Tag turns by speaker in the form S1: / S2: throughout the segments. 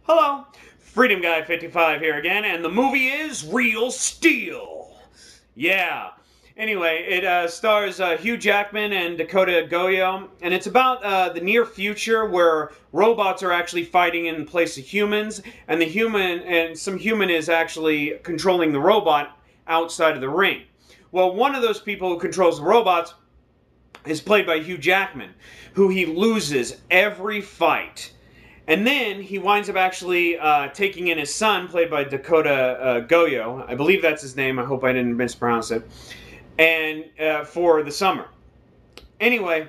S1: Hello, Freedom Guy 55 here again, and the movie is Real Steel. Yeah. Anyway, it stars Hugh Jackman and Dakota Goyo, and it's about the near future where robots are actually fighting in place of humans, and some human is actually controlling the robot outside of the ring. Well, one of those people who controls the robots is played by Hugh Jackman, who he loses every fight. And then he winds up actually taking in his son, played by Dakota Goyo. I believe that's his name. I hope I didn't mispronounce it. And for the summer. Anyway,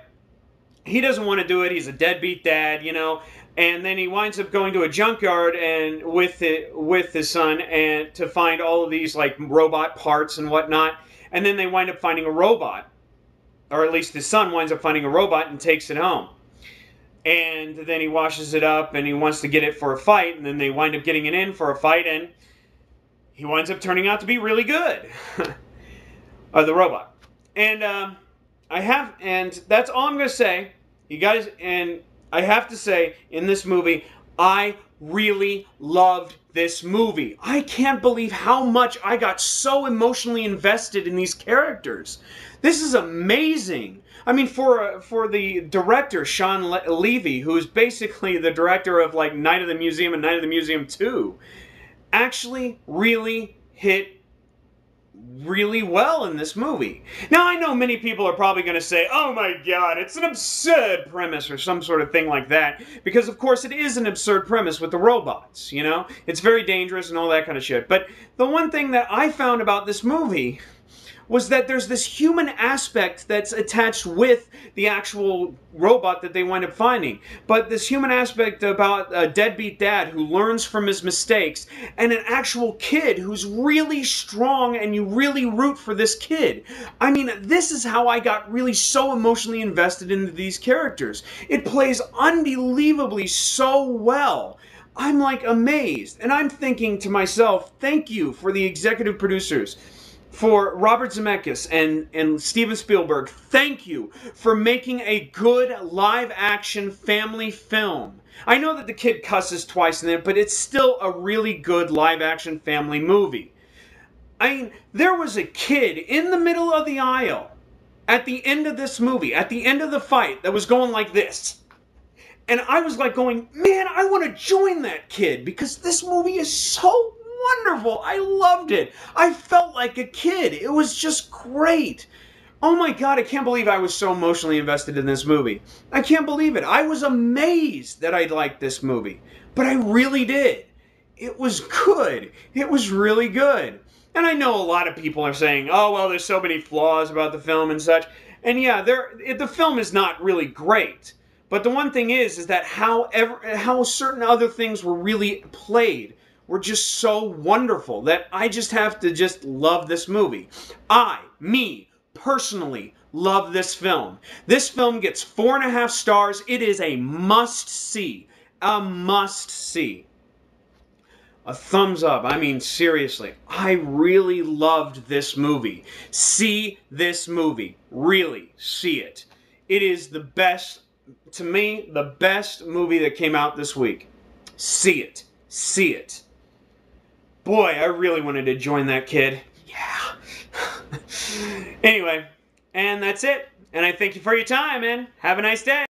S1: he doesn't want to do it. He's a deadbeat dad, you know. And then he winds up going to a junkyard and with his son and to find all of these like robot parts and whatnot. And then they wind up finding a robot, or at least his son winds up finding a robot and takes it home. And then he washes it up and he wants to get it for a fight, and then they wind up getting it in for a fight, and he winds up turning out to be really good. The robot. And and that's all I'm going to say. You guys, and I have to say, in this movie, I really loved this movie. I can't believe how much I got so emotionally invested in these characters. This is amazing. I mean, for the director, Shawn Levy, who's basically the director of like Night of the Museum and Night of the Museum 2, actually really hit really well in this movie. Now, I know many people are probably going to say, oh my god, it's an absurd premise or some sort of thing like that, because of course it is an absurd premise with the robots, you know? It's very dangerous and all that kind of shit. But the one thing that I found about this movie was that there's this human aspect that's attached with the actual robot that they wind up finding. But this human aspect about a deadbeat dad who learns from his mistakes, and an actual kid who's really strong, and you really root for this kid. I mean, this is how I got really so emotionally invested into these characters. It plays unbelievably so well. I'm like amazed. And I'm thinking to myself, thank you for the executive producers, for Robert Zemeckis and Steven Spielberg. Thank you for making a good live-action family film. I know that the kid cusses twice in it, but it's still a really good live-action family movie. I mean, there was a kid in the middle of the aisle at the end of this movie, at the end of the fight, that was going like this. And I was like going, man, I want to join that kid, because this movie is so wonderful. I loved it. I felt like a kid. It was just great. Oh my god, I can't believe I was so emotionally invested in this movie. I can't believe it. I was amazed that I liked this movie. But I really did. It was good. It was really good. And I know a lot of people are saying, oh, well, there's so many flaws about the film and such. And yeah, the film is not really great. But the one thing is that how certain other things were really played were just so wonderful that I just have to just love this movie. Me, personally, love this film. This film gets 4.5 stars. It is a must-see. A must-see. A thumbs up. I mean, seriously. I really loved this movie. See this movie. Really, see it. It is the best, to me, the best movie that came out this week. See it. See it. Boy, I really wanted to join that kid. Yeah. Anyway, and that's it. And I thank you for your time, and have a nice day.